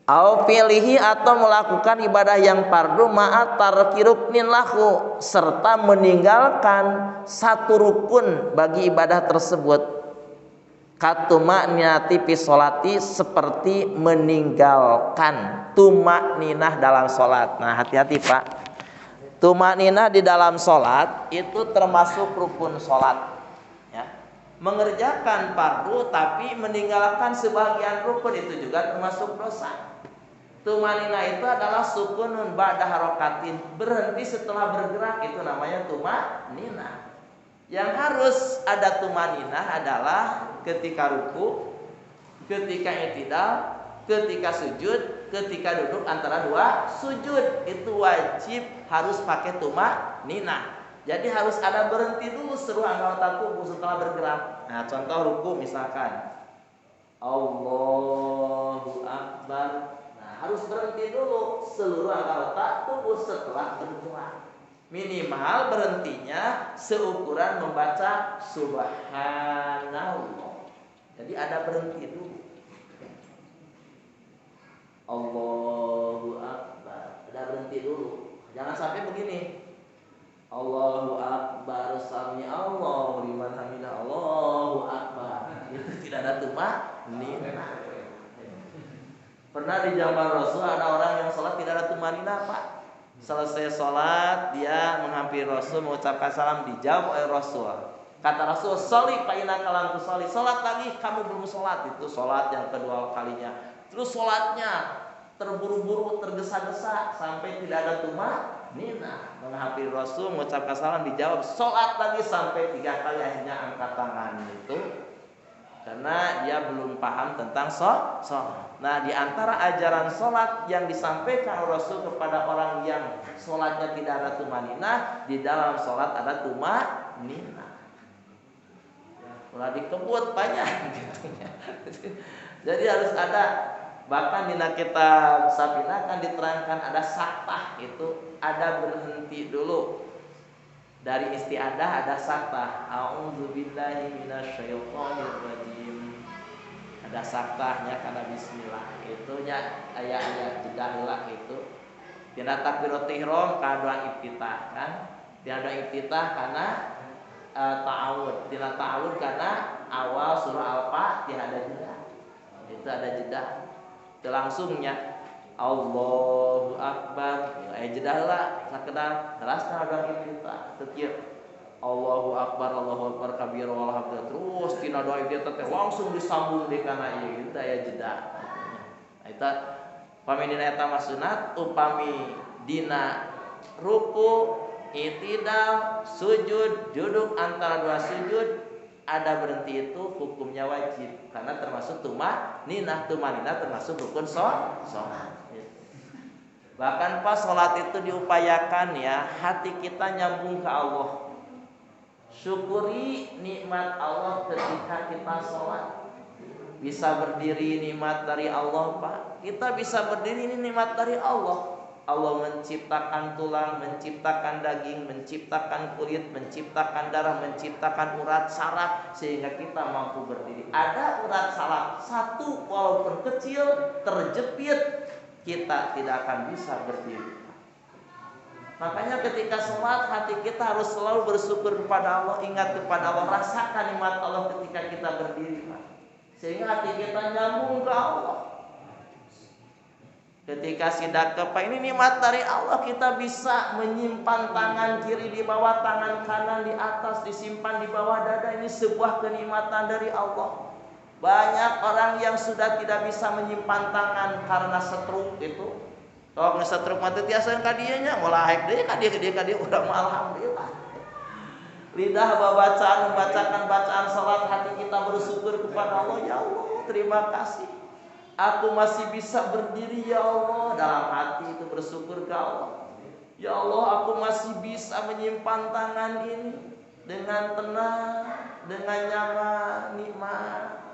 A: Au filihi atau melakukan ibadah yang fardu ma'a tarki ruknin lahu, serta meninggalkan 1 rukun bagi ibadah tersebut. Katumakninati fi sholati, seperti meninggalkan tumakninah dalam sholat. Nah hati-hati Pak, tumakninah di dalam sholat itu termasuk rukun sholat ya. Mengerjakan fardu tapi meninggalkan sebagian rukun itu juga termasuk dosa. Tumakninah itu adalah sukunun ba'da harokatin, berhenti setelah bergerak, itu namanya tumakninah. Yang harus ada tumakninah adalah ketika ruku, ketika i'tidal, ketika sujud, ketika duduk antara 2 sujud, itu wajib harus pakai tumakninah. Jadi harus ada berhenti dulu seluruh anggota tubuh setelah bergerak. Nah, contoh ruku misalkan Allahu Akbar. Nah, harus berhenti dulu seluruh anggota tubuh setelah bergerak. Minimal berhentinya seukuran membaca subhanallah. Jadi ada berhenti dulu. Allahu Akbar, ada berhenti dulu. Jangan sampai begini. Allahu Akbar, sami Allahu liman hamidah, Allahu Akbar. Itu tidak ada tumakninah. Pernah di zaman Rasul ada orang yang sholat tidak ada tumakninah, Pak. Selesai sholat dia menghampiri Rasul, mengucapkan salam, dijawab oleh Rasul. Kata Rasul, "Sholli fa innaka lam tusolli." Sholat lagi, kamu belum sholat. Itu sholat yang kedua kalinya. Terus sholatnya terburu-buru, tergesa-gesa sampai tidak ada tumakninah. Menghampiri Rasul, mengucapkan salam, dijawab, sholat lagi sampai 3 kali, akhirnya angkat tangan itu. Karena dia belum paham tentang sholat. Nah, di antara ajaran sholat yang disampaikan Rasul kepada orang yang sholatnya tidak ada tumakninah, di dalam sholat ada tumakninah. Mulai dikebut banyak gitu. Jadi harus ada. Bahkan di kitab Safinah kan diterangkan ada saktah, itu ada berhenti dulu. Dari istiadah ada saktah. A'udzubillahi minasyaitonirrajim. Ada saktahnya karena bismillah. Itu ya ayat-ayat jedah itu. Tidak takbiratul ihram karena doa iftitah kan. Tidak doa iftitah karena ta'awud. Tidak ta'awud karena awal surah Al-Fatihah ada jeda. Itu ada jeda. Itu langsungnya. Allahu Akbar, jedah lah sakedar terasna doa kita teu Allahu Akbar kabira walhamdulillah terus tina doa dia teh langsung disambung deui kana ieu teh aya jeda. Eta upami dina eta mah sunat, upami dina ruku, i'tidal, sujud, duduk antara dua sujud ada berhenti itu hukumnya wajib karena termasuk tumaninah termasuk rukun salat. Bahkan pas salat itu diupayakan ya hati kita nyambung ke Allah. Syukuri nikmat Allah ketika kita sholat. Bisa berdiri nikmat dari Allah Pak. Kita bisa berdiri ini nikmat dari Allah. Allah menciptakan tulang, menciptakan daging, menciptakan kulit, menciptakan darah, menciptakan urat saraf sehingga kita mampu berdiri. Ada urat saraf satu walaupun kecil terjepit, kita tidak akan bisa berdiri. Makanya ketika sholat hati kita harus selalu bersyukur kepada Allah, ingat kepada Allah, rasakan nikmat Allah ketika kita berdiri, sehingga hati kita nyambung ke Allah. Ketika sidak kepa ini nikmat dari Allah, kita bisa menyimpan tangan kiri di bawah, tangan kanan di atas, disimpan di bawah dada. Ini sebuah kenikmatan dari Allah. Banyak orang yang sudah tidak bisa menyimpan tangan karena stroke itu. Kalau ngesetruk mati tiasa ka dieu nya moal haek deui ka dieu urang mah alhamdulillah. Lidah membacakan bacaan salat, hati kita bersyukur kepada Allah. Ya Allah, terima kasih. Aku masih bisa berdiri ya Allah. Dalam hati itu bersyukur ke Allah. Ya Allah, aku masih bisa menyimpan tangan ini dengan tenang, dengan nyaman, nikmat.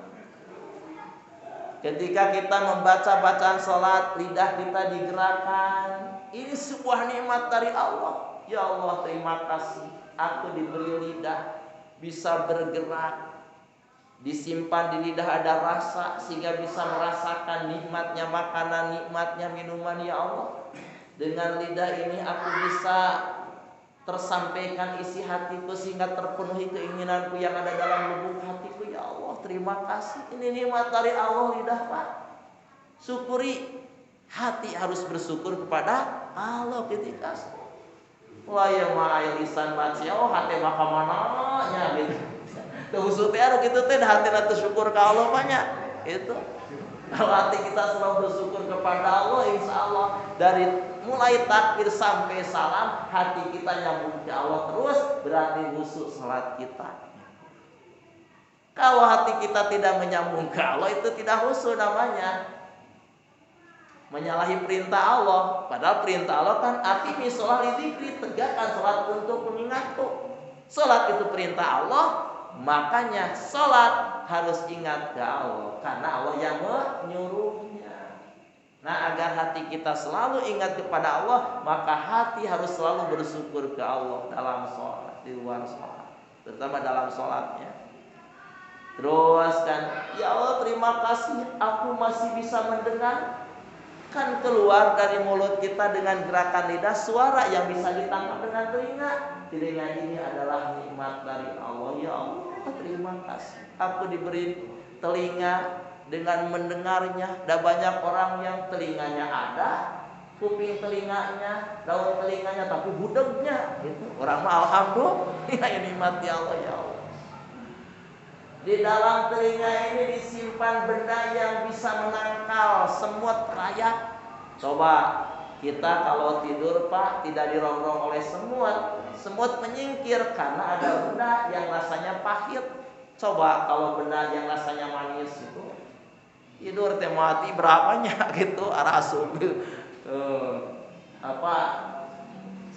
A: Ketika kita membaca bacaan salat, lidah kita digerakkan. Ini sebuah nikmat dari Allah. Ya Allah, terima kasih. Aku diberi lidah, bisa bergerak. Disimpan di lidah ada rasa sehingga bisa merasakan nikmatnya makanan, nikmatnya minuman. Ya Allah, dengan lidah ini aku bisa tersampaikan isi hatiku sehingga terpenuhi keinginanku yang ada dalam lubuk hatiku. Ya Allah, terima kasih. Ini nikmat dari Allah, lidah Pak. Syukuri. Hati harus bersyukur kepada Allah ketika wah ya mah lisan baca oh hati mah ka mananya gitu. Teu usut teh anu kitu teh hatina teu syukur ka Allah banyak. Itu. Kalau hati kita selalu bersyukur kepada Allah, insya Allah dari mulai takbir sampai salam hati kita nyambung ke Allah terus, berarti khusyuk salat kita. Kalau hati kita tidak menyambung ke Allah, itu tidak khusyuk namanya. Menyalahi perintah Allah. Padahal perintah Allah kan aqimi sholat lidzikri, tegakkan salat untuk mengingatku. Salat itu perintah Allah, makanya salat harus ingat ke Allah karena Allah yang menyuruhnya. Nah, agar hati kita selalu ingat kepada Allah, maka hati harus selalu bersyukur ke Allah dalam sholat, di luar sholat, terutama dalam sholatnya. Terus kan, ya Allah terima kasih aku masih bisa mendengar. Kan keluar dari mulut kita dengan gerakan lidah suara yang bisa ditangkap dengan telinga. Telinga ini adalah nikmat dari Allah. Ya Allah, terima kasih aku diberi telinga dengan mendengarnya. Dan banyak orang yang telinganya ada, kuping telinganya, daun telinganya, tapi budegnya gitu. Orang mah alhamdulillah ya nikmat ya Allah, ya Allah. Di dalam telinga ini disimpan benda yang bisa menangkal semut rayap. Coba kita kalau tidur Pak tidak dirongrong oleh semut, semut menyingkir karena ada benda yang rasanya pahit. Coba kalau benda yang rasanya manis itu tidur teh mati berapanya gitu arasum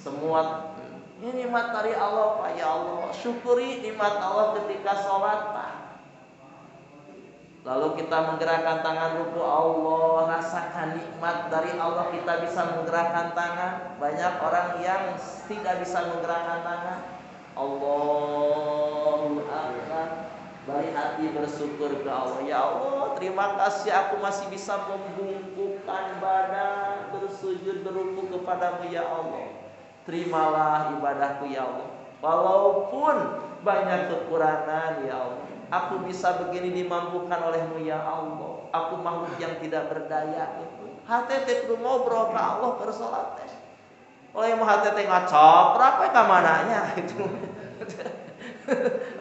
A: semut. Ini nikmat dari Allah Pak, ya Allah. Syukuri nikmat Allah ketika sholat Pak. Lalu kita menggerakkan tangan ruku, Allah rasakan nikmat dari Allah kita bisa menggerakkan tangan. Banyak orang yang tidak bisa menggerakkan tangan. Allahu Akbar. Dari hati bersyukur ke Allah. Ya Allah, terima kasih aku masih bisa membungkukkan badan, bersujud, beruku kepadamu ya Allah. Terimalah ibadahku ya Allah. Walaupun banyak kekurangan ya Allah, aku bisa begini dimampukan olehmu ya Allah. Aku makhluk yang tidak berdaya itu. hate teh kudu ngobrol ka Allah keur salat teh. Oleh mah hate teh ngacoprak we ka mananya gitu.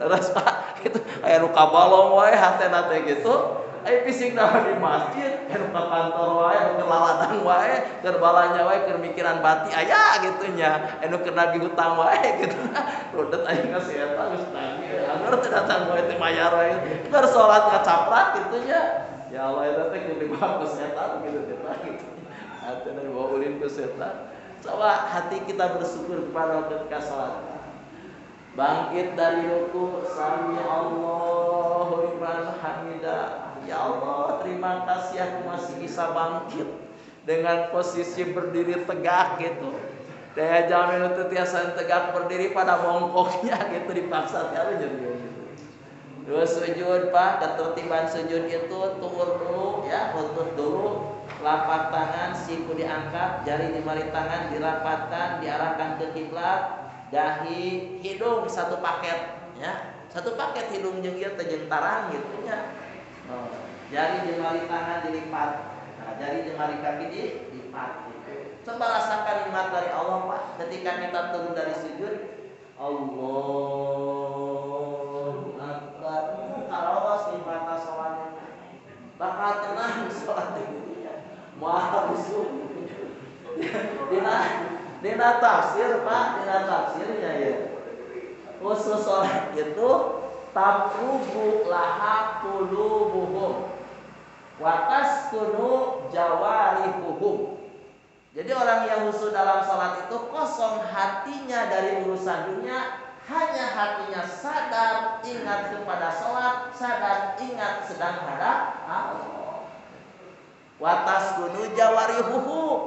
A: Terus Pak gitu aya nu kabalong wae hatena teh gitu. Aya fisik dalam di masjid, keur ka kantor wae, keur laladan wae, keur balanya wae, keur mikiran bati aya gitu nya. Anu keur nagih hutang wae gitu. Rudet aing ka si eta geus nagih. Angger teh datang wae teh mayar wae. Keur salat ngacaprak gitu nya. Ya Allah eta teh keur dibawa ku setan gitu kita gitu. Hatena dibawa ulin ku setan. Coba hati kita bersyukur kepada ketika salat. Bangkit dari ruku, sami Allahu liman hamidah. Ya Allah, terima kasih aku masih bisa bangkit dengan posisi berdiri tegak gitu. Daya jamin itu tiasa tegak berdiri pada bongkoknya gitu dipaksa tiara jadi gitu. Terus sujud Pak, ketertiban sujud itu tutur dulu ya, lutut dulu, telapak tangan siku diangkat, jari jemari tangan dirapatkan, diarahkan ke kiblat, dahi, hidung satu paket ya. Satu paket hidung jeung ieu teh jeung tarang gitu nya. Jari jemari tangan dilipat. Nah, jari jemari kaki dilipat gitu. Coba rasakan nikmat dari Allah Pak ketika kita turun dari sujud. Allahu Akbar. Karawas nikmat salatnya. Bakal tenang salat itu ya. Moal bisu. Dina tafsir Pak, dina tafsirnya ya. Khusus salat itu tabrubu laha qulubuhum wa taskunu jawarihuhum. Jadi orang yang khusyuk dalam salat itu kosong hatinya dari urusan dunia, hanya hatinya sadar ingat kepada salat, sadar ingat sedang hadap Allah. Wa taskunu jawarihuhum,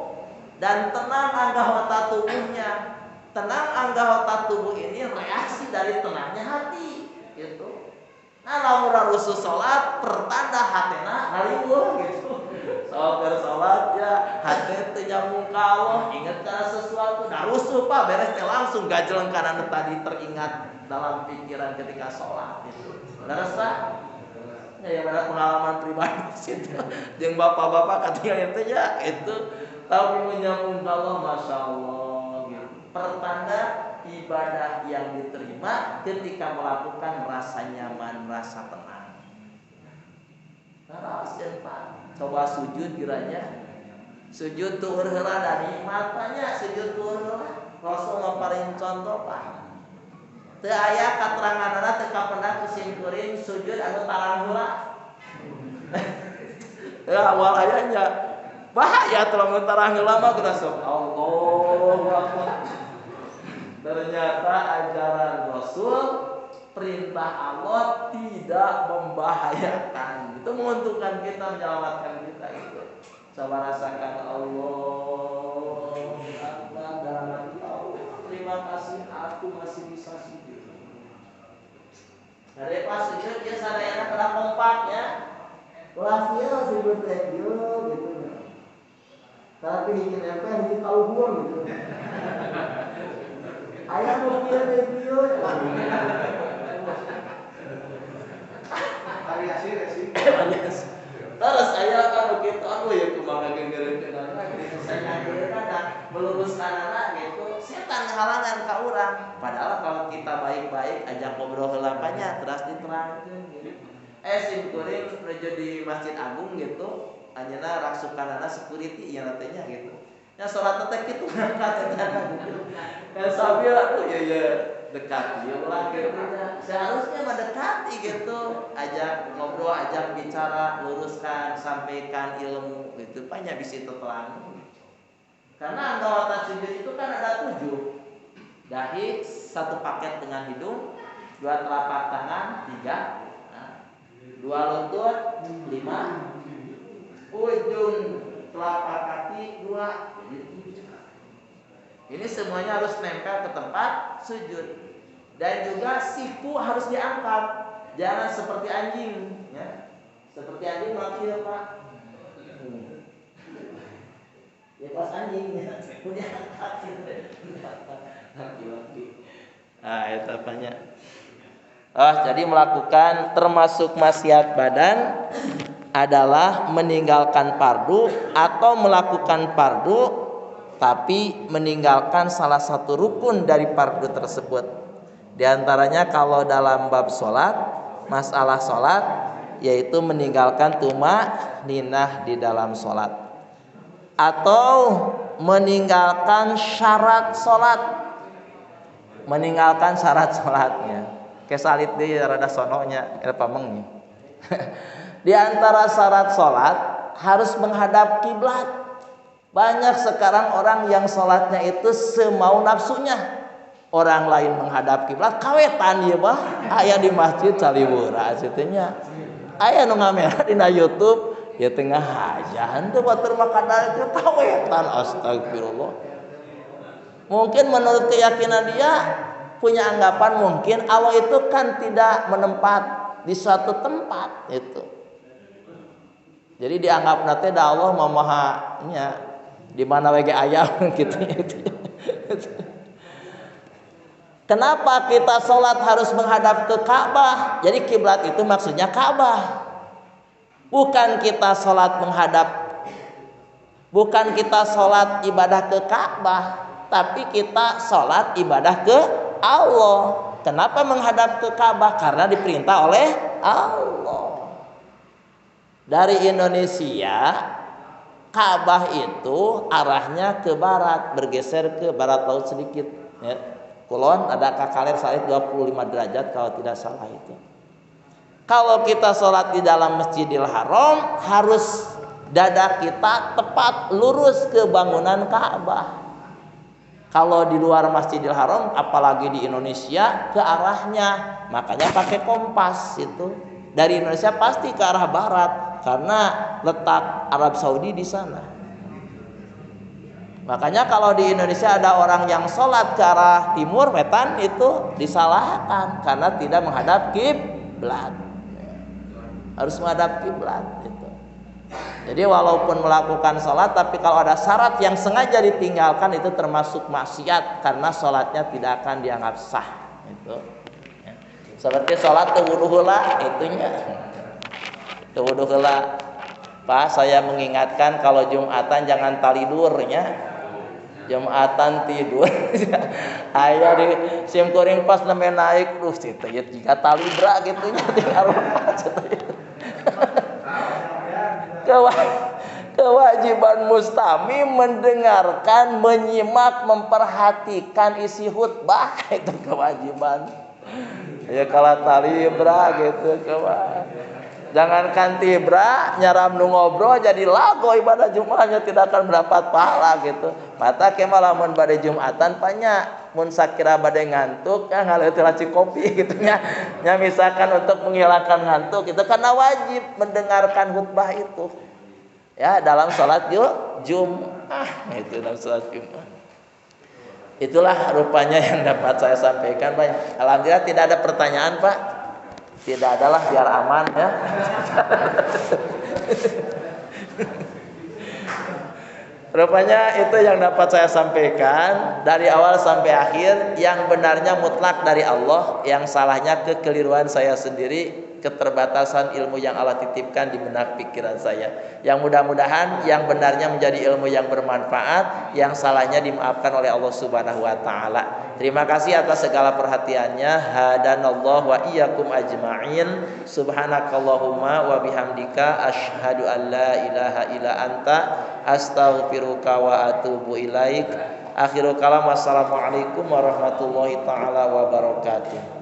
A: dan tenang anggota tubuhnya. Tenang anggota tubuh ini reaksi dari tenangnya hati gitu. Nah lamun rusuh salat pertanda hatena ngaliweuh gitu. Sawer salat ya hate teh nyambung ka Allah, ingat kana sesuatu. Nah rusuh Pak beres teh langsung gajleng kana nu tadi teringat dalam pikiran ketika salat gitu. Darasa ya berat pengalaman pribadi situ. Jeung bapak-bapak katingal teh ya itu tapi menyambung ka Allah masyaallah gitu. Pertanda ibadah yang diterima ketika melakukan merasa nyaman, merasa tenang. Terus Pak, coba sujud kiranya. Sujud tuh heula dan nikmatnya sujud tuh heula. Rasul ngaparin contoh Pak. Teu aya kateranganna teu kapendak kusimkuring sujud anu tarang heula. Ya awal ayanya bahaya telah mentarang heula mah kudu Allahu Akbar. Ternyata ajaran Rasul, perintah Allah tidak membahayakan. Itu menguntungkan kita, menyelamatkan kita itu. Coba rasakan Allah Akbar dalam hati Allah. Terima kasih aku masih bisa sujud. Dari pas sujud dia sadayana kada kompak ya. Ulah kieu sujud teh gitu. Tapi ingin apa ini kauhur gitu. Ayah mau kieu variasi resi. Terus aya anu kitu anu ya kumaha genggereunkeun saya ngageurna meluruskan anak gitu. Setan halangan ka urang. Padahal kalau kita baik-baik ajak ngobrol heula nya terus diterangkeun gitu. Simkuring menuju di Masjid Agung gitu. Anjeunna raksukanana security ieu teh gitu. Ya salat teh kitu ngangkat eta gitu. Ya sambil ya dekat dia ulah gitu. Seharusnya mendekati gitu, ajak ngobrol, ajak bicara, luruskan, sampaikan ilmu gitu. Banyak bisa terang. Karena anggota sujud itu kan ada 7. Dahi 1 paket dengan hidung, 2 telapak tangan, 3, 2 lutut, 5, ujung telapak kaki 2. Ini semuanya harus nempel ke tempat sujud. Dan juga siku harus diangkat. Jangan seperti anjing ya. Seperti anjing mati ya Pak. Ya pas anjing ya. Punya angkat gitu. Nah, itu banyak. Jadi melakukan termasuk maksiat badan adalah meninggalkan fardu atau melakukan fardu tapi meninggalkan salah satu rukun dari fardu tersebut. Di antaranya kalau dalam bab salat, masalah salat yaitu meninggalkan tumaninah di dalam salat atau meninggalkan syarat salat. Meninggalkan syarat salatnya. Kesalit dia rada sononya pameng. Di antara syarat salat harus menghadap kiblat. Banyak sekarang orang yang salatnya itu semau nafsunya. Orang lain menghadap kiblat kawetan ieu mah aya di masjid Caliwura cenah. Aya nu ngamera dina YouTube ya tengah hajan teu batur makadal kawetan astagfirullah. Mungkin menurut keyakinan dia punya anggapan mungkin Allah itu kan tidak menempat di suatu tempat itu. Jadi dianggap nate da Allah mamahanya di mana we ge aya gitu. Kenapa kita sholat harus menghadap ke Ka'bah? Jadi kiblat itu maksudnya Ka'bah. Bukan kita sholat ibadah ke Ka'bah, tapi kita sholat ibadah ke Allah. Kenapa menghadap ke Ka'bah? Karena diperintah oleh Allah. Dari Indonesia, Ka'bah itu arahnya ke barat, bergeser ke barat laut sedikit. Ya. Kulon ada kakaler salib 25 derajat kalau tidak salah itu. Kalau kita sholat di dalam Masjidil Haram, harus dada kita tepat lurus ke bangunan Ka'bah. Kalau di luar Masjidil Haram, apalagi di Indonesia, ke arahnya, makanya pakai kompas itu. Dari Indonesia pasti ke arah barat karena letak Arab Saudi di sana. Makanya kalau di Indonesia ada orang yang sholat ke arah timur wetan itu disalahkan karena tidak menghadap kiblat. Harus menghadap kiblat gitu. Jadi walaupun melakukan sholat, tapi kalau ada syarat yang sengaja ditinggalkan itu termasuk maksiat karena sholatnya tidak akan dianggap sah. Itu. Seperti sholat wudu heula itunya. Wudu heula. Pak, saya mengingatkan kalau Jumatan jangan talidurnya. Jumatan tidur aya di sim kuring pas nembe naik duh situ ya jika tali bra gitu nya tinggal kewajiban mustami mendengarkan, menyimak, memperhatikan isi khutbah itu kewajiban. Ya kalau tali bra gitu jangankan tibra nyaram nu ngobrol jadi lago ibadah Jumatnya tidak akan mendapat pahala gitu. Mata kemah lamun bade Jumatan banyak mun sakira bade ngantuk ya ngaleuti laci kopi gitu nya. Nya misalkan untuk menghilangkan ngantuk itu karena wajib mendengarkan khutbah itu. Ya dalam salat Jumat itu dalam salat Jumat. Itulah rupanya yang dapat saya sampaikan, Pak. Alhamdulillah tidak ada pertanyaan, Pak. Tidak adalah biar aman ya. Rupanya itu yang dapat saya sampaikan dari awal sampai akhir. Yang benarnya mutlak dari Allah, yang salahnya kekeliruan saya sendiri, keterbatasan ilmu yang Allah titipkan di benak pikiran saya. Yang mudah-mudahan yang benarnya menjadi ilmu yang bermanfaat, yang salahnya dimaafkan oleh Allah Subhanahu wa taala. Terima kasih atas segala perhatiannya. Hadanallahu wa iyyakum ajma'in. Subhanakallahumma wa bihamdika asyhadu an la ilaha illa anta astaghfiruka wa atubu ilaik. Akhirul kalam, wassalamualaikum warahmatullahi taala wabarakatuh.